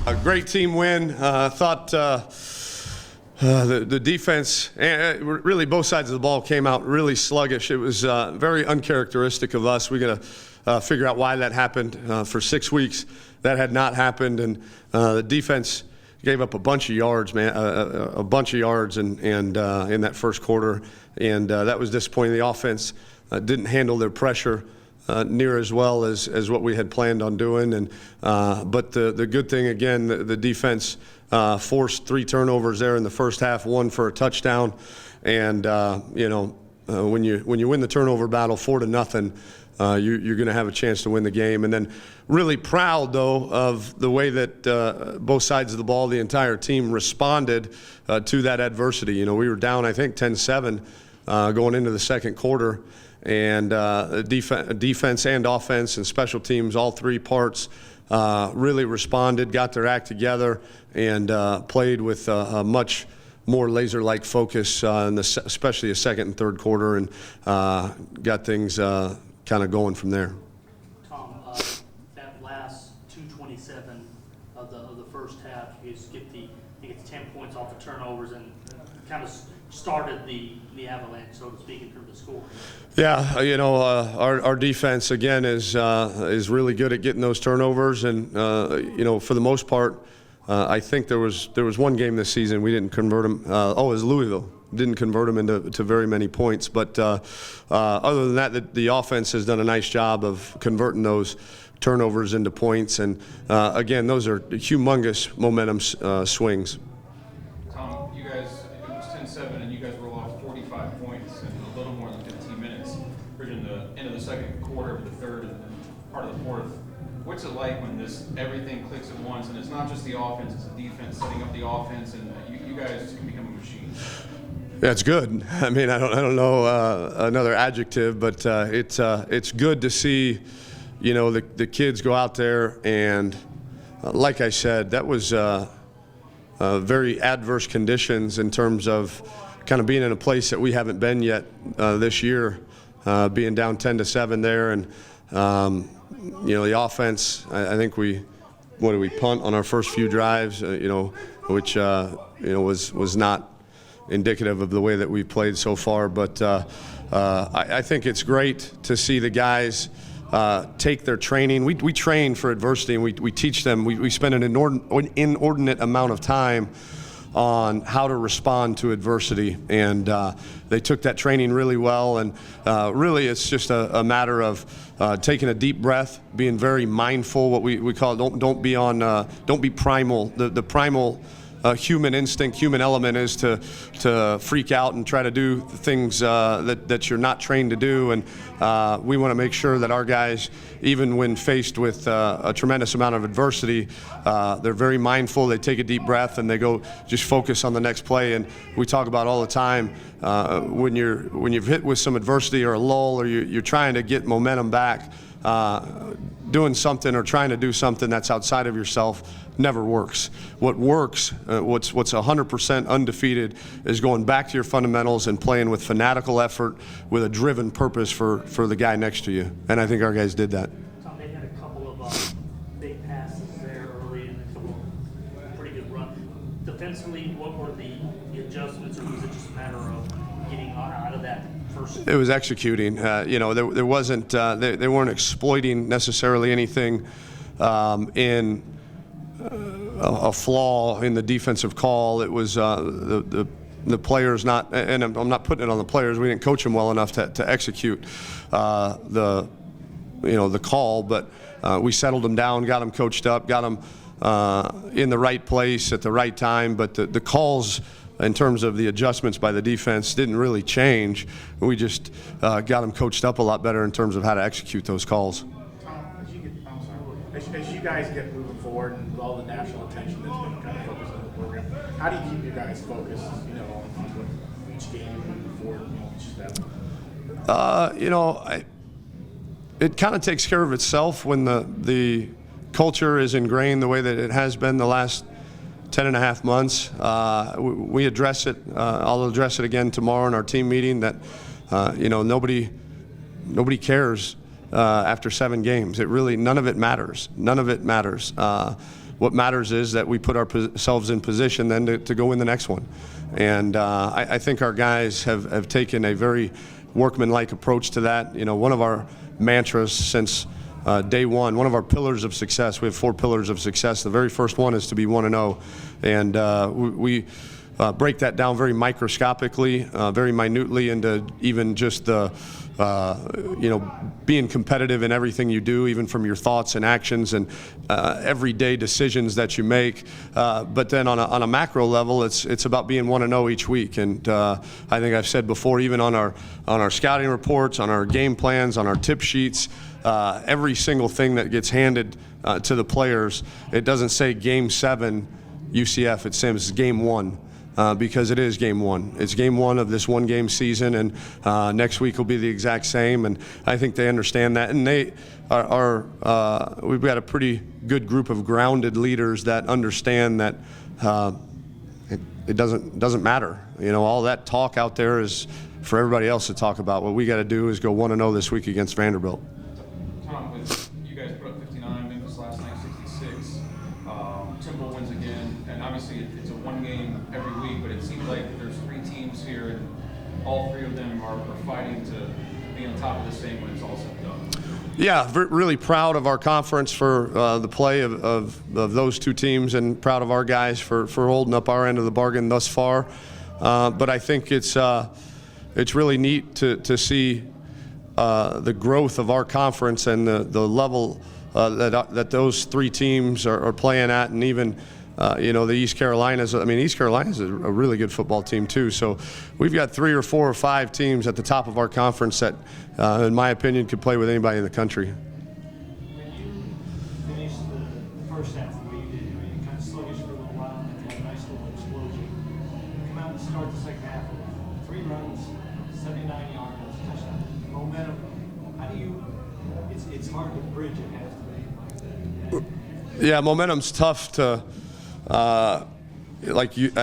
A great team win. Thought the defense, really both sides of the ball came out really sluggish. It was very uncharacteristic of us. We got to figure out why that happened. For 6 weeks, that had not happened, and the defense gave up a bunch of yards, man, a bunch of yards, and in that first quarter, and that was disappointing. The offense didn't handle their pressure near as well as what we had planned on doing, and but the good thing again, the defense forced 3 turnovers there in the first half, 1 for a touchdown, and when you win the turnover battle 4-0, you're going to have a chance to win the game. And then really proud though of the way that both sides of the ball, the entire team responded to that adversity. We were down I think 10-7 going into the second quarter. And defense and offense and special teams, all 3 parts, really responded, got their act together, and played with a much more laser-like focus, especially the second and third quarter, and got things kind of going from there. Tom, that last 2:27 of the first half, you skipped I think it's 10 points off the turnovers, and kind of started the avalanche, so to speak, in terms of scoring. Yeah, our defense again is really good at getting those turnovers, and for the most part, I think there was one game this season we didn't convert them. It was Louisville. Didn't convert them into very many points, but other than that, the offense has done a nice job of converting those turnovers into points, and again, those are humongous momentum swings. Tom, you guys, it was 10-7, and you guys roll off 45 points in a little more than 15 minutes, bridging the end of the second quarter, the third, and part of the fourth. What's it like when everything clicks at once, and it's not just the offense, it's the defense setting up the offense, and you guys can become a machine? That's good. I mean, I don't know another adjective, but it's good to see, the kids go out there and, like I said, that was very adverse conditions in terms of kind of being in a place that we haven't been yet this year, being down 10-7 there, and the offense. I think we punt on our first few drives, which was not indicative of the way that we've played so far, but I think it's great to see the guys take their training. We train for adversity, and we teach them. We spend an inordinate amount of time on how to respond to adversity, and they took that training really well, and really it's just a matter of taking a deep breath, being very mindful, what we call don't be primal. The primal human instinct, human element is to freak out and try to do things that you're not trained to do, and we want to make sure that our guys, even when faced with a tremendous amount of adversity, they're very mindful. They take a deep breath and they go just focus on the next play. And we talk about all the time when you've hit with some adversity or a lull, or you're trying to get momentum back, doing something or trying to do something that's outside of yourself never works. What works, what's 100% undefeated, is going back to your fundamentals and playing with fanatical effort, with a driven purpose for the guy next to you. And I think our guys did that. Tom, they had a couple of big passes there early and a couple of pretty good runs. Defensively, what were the adjustments, or was it just a matter of getting out of that first? It was executing. There wasn't. They weren't exploiting necessarily anything in a flaw in the defensive call. It was the players not, and I'm not putting it on the players. We didn't coach them well enough to execute the call, but we settled them down, got them coached up, got them in the right place at the right time. But the calls, in terms of the adjustments by the defense, didn't really change. We just got them coached up a lot better in terms of how to execute those calls. As you guys get moving forward and with all the national attention that's been kind of focused on the program, how do you keep you guys focused, on what each game moving forward, each step? It kind of takes care of itself when the culture is ingrained the way that it has been the last 10.5 months. We address it. I'll address it again tomorrow in our team meeting. That nobody cares after 7 games. It really, none of it matters. None of it matters. what matters is that we put ourselves in position then to go win the next one. And I think our guys have taken a very workmanlike approach to that. You know, one of our mantras since day one, one of our pillars of success, we have 4 pillars of success. The very first one is to be 1-0. And we break that down very microscopically, very minutely into even just the, you know, being competitive in everything you do, even from your thoughts and actions and everyday decisions that you make. But then on a macro level, it's about being 1-0 each week. And I think I've said before, even on our scouting reports, on our game plans, on our tip sheets, every single thing that gets handed to the players, it doesn't say Game 7 UCF, it says Game 1. Because it is Game 1. It's Game 1 of this one-game season, and next week will be the exact same. And I think they understand that. And they we've got a pretty good group of grounded leaders that understand that it doesn't matter. You know, all that talk out there is for everybody else to talk about. What we got to do is go 1-0 this week against Vanderbilt. Tom, you guys put up 59, Memphis last night 66. Temple wins again, and obviously it's a one game every week, but it seems like there's 3 teams here, and all 3 of them are fighting to be on top of this thing when it's all said and done. Yeah, really proud of our conference for the play of those 2 teams, and proud of our guys for holding up our end of the bargain thus far. But I think it's really neat to see the growth of our conference and the level that those 3 teams are playing at, and even you know, the East Carolinas. I mean, East Carolinas is a really good football team too. So we've got 3 or 4 or 5 teams at the top of our conference that, in my opinion, could play with anybody in the country. When you finished the first half the way you did, I mean, kind of sluggish for a little while, and then had a nice little explosion. Come out and start the second half with 3 runs, 79 yards, touchdown, momentum. How do you? It's hard to bridge at halftime like that. Yeah, momentum's tough to. I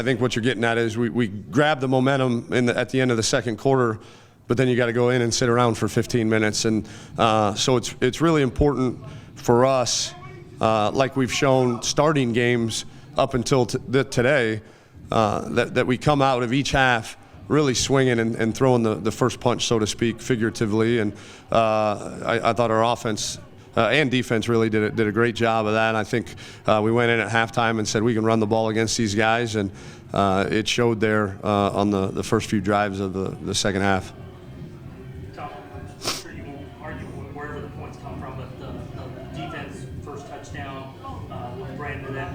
think what you're getting at is we grab the momentum at the end of the second quarter, but then you got to go in and sit around for 15 minutes, and so it's really important for us, like we've shown starting games up until today, that we come out of each half really swinging and throwing the first punch, so to speak, figuratively, and I thought our offense and defense really did a great job of that. And I think we went in at halftime and said we can run the ball against these guys, and it showed there on the first few drives of the second half. Tom, I'm sure you won't argue wherever the points come from, but the defense first touchdown with Brandon, that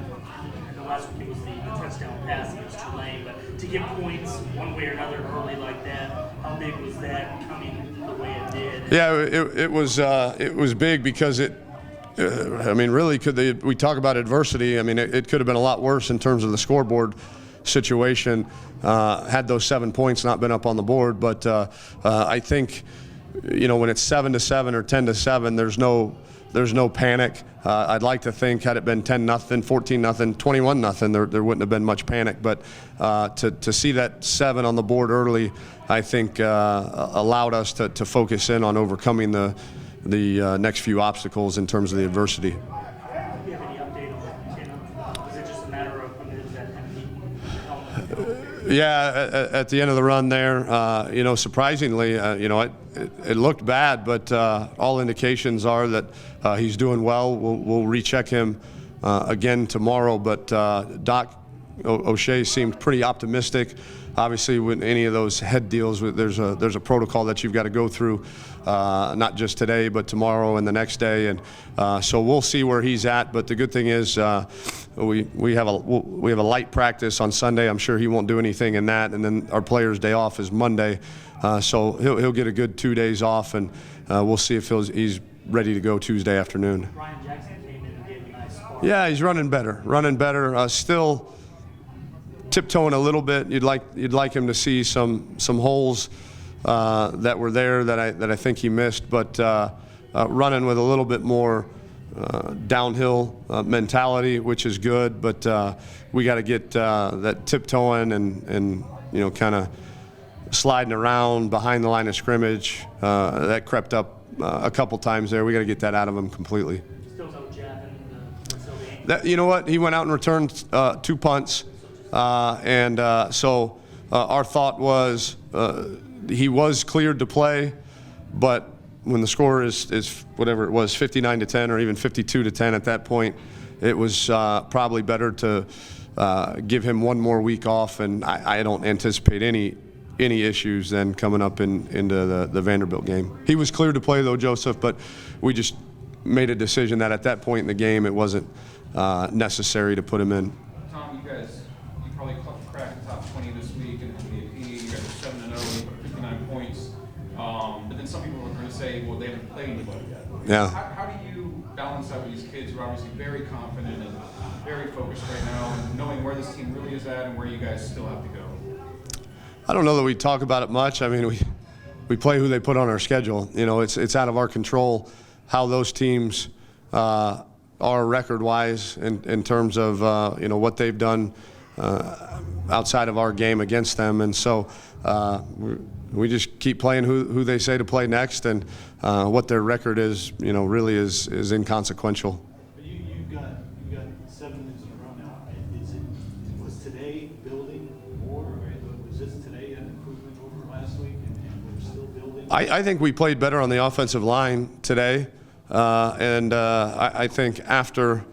the last week it was the touchdown pass, it was Tulane, but to get points one way or another early like that, how big was that coming the way it did? Yeah, it was big because I mean, really, we talk about adversity. I mean, it could have been a lot worse in terms of the scoreboard situation had those 7 points not been up on the board. But I think, you know, when it's 7-7 or 10-7, there's no panic. I'd like to think had it been 10-0, 14-0, 21-0, there wouldn't have been much panic. But to see that 7 on the board early, I think allowed us to focus in on overcoming the next few obstacles in terms of the adversity. Do you have any update on Kenna? Was it just a matter of when it was that empty? Yeah, at the end of the run there, you know, surprisingly, you know, it looked bad, but all indications are that he's doing well. We'll recheck him again tomorrow, but Doc O'Shea seemed pretty optimistic. Obviously, with any of those head deals, there's a protocol that you've got to go through, not just today, but tomorrow and the next day, and so we'll see where he's at. But the good thing is, we have a light practice on Sunday. I'm sure he won't do anything in that, and then our players' day off is Monday, so he'll get a good 2 days off, and we'll see if he's ready to go Tuesday afternoon. Ryan Jackson came in and gave a nice spark. Yeah, he's running better. Still tiptoeing a little bit. You'd like him to see some holes that were there that I think he missed, but running with a little bit more downhill mentality, which is good. But we got to get that tiptoeing and you know, kind of sliding around behind the line of scrimmage. That crept up a couple times there. We got to get that out of him completely. Still no jab in until the You know what? He went out and returned 2 punts, so our thought was he was cleared to play, but when the score is whatever it was, 59-10 or even 52-10 at that point, it was probably better to give him one more week off, and I don't anticipate any issues then coming up into the Vanderbilt game. He was cleared to play though, Joseph, but we just made a decision that at that point in the game it wasn't necessary to put him in. Tom, you probably cracked the top 20 this week in MVP. You guys are 7-0, you put 59 points. But then some people are going to say, well, they haven't played anybody yet. Yeah. How do you balance that with these kids who are obviously very confident and very focused right now, and knowing where this team really is at and where you guys still have to go? I don't know that we talk about it much. I mean, we play who they put on our schedule. You know, it's out of our control how those teams are record-wise in terms of you know, what they've done outside of our game against them, and so we just keep playing who they say to play next, and what their record is, you know, really is inconsequential. But you've got 7 wins in a row now. Was today building more, or was this today an improvement over last week, and we're still building? I think we played better on the offensive line today, and I think after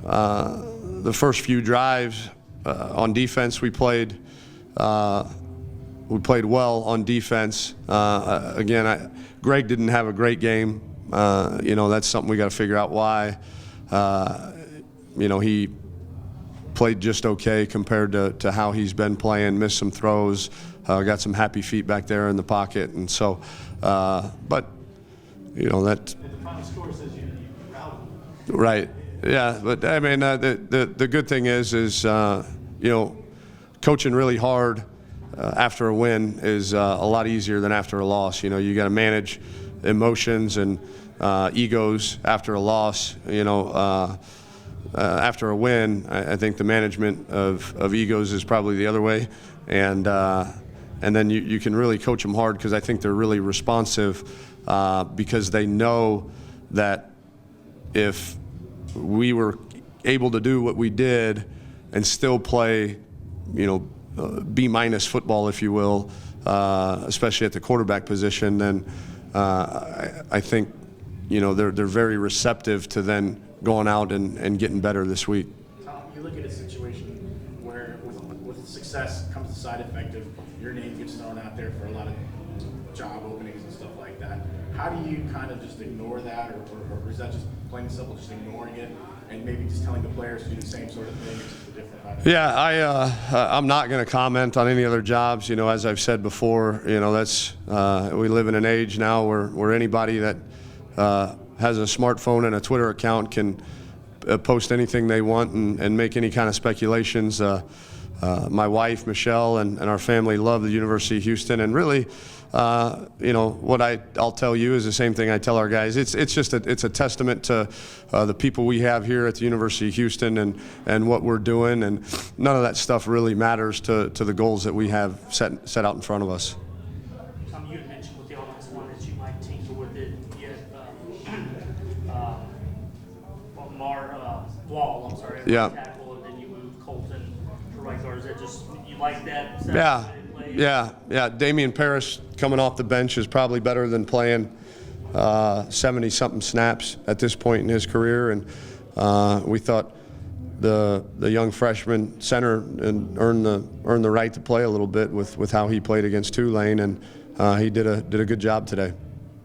the first few drives on defense, we played well on defense. Again, Greg didn't have a great game. You know, that's something we got to figure out why. You know, he played just okay compared to how he's been playing, missed some throws, got some happy feet back there in the pocket. And so, but, you know, that. And the final score says you routed them. Right. Yeah. But, I mean, the good thing is you know, coaching really hard after a win is a lot easier than after a loss. You know, you got to manage emotions and egos after a loss. You know, after a win, I think the management of egos is probably the other way, and then you can really coach them hard because I think they're really responsive because they know that if we were able to do what we did and still play, you know, B- football, if you will, especially at the quarterback position, then I think, you know, they're very receptive to then going out and getting better this week. Tom, you look at a situation where with success comes the side effect of your name gets thrown out there for a lot of job openings and stuff like that. How do you kind of just ignore that, or is that just plain and simple, just ignoring it and maybe just telling the players to do the same sort of thing? It's just a different kind of Yeah, I'm not going to comment on any other jobs. You know, as I've said before, you know, that's we live in an age now where anybody that has a smartphone and a Twitter account can post anything they want and make any kind of speculations. My wife, Michelle, and our family love the University of Houston, and really, you know, what I'll tell you is the same thing I tell our guys. It's just a testament to the people we have here at the University of Houston and what we're doing, and none of that stuff really matters to the goals that we have set out in front of us. Tom, you had mentioned with the offensive line that you might tinker with it. You had Wall, I'm sorry, Yeah. tackle, and then you moved Colton to right guard. Is that just, you like that? Yeah. Damian Parrish coming off the bench is probably better than playing 70-something snaps at this point in his career, and we thought the young freshman center and earned the right to play a little bit with how he played against Tulane, and he did a good job today.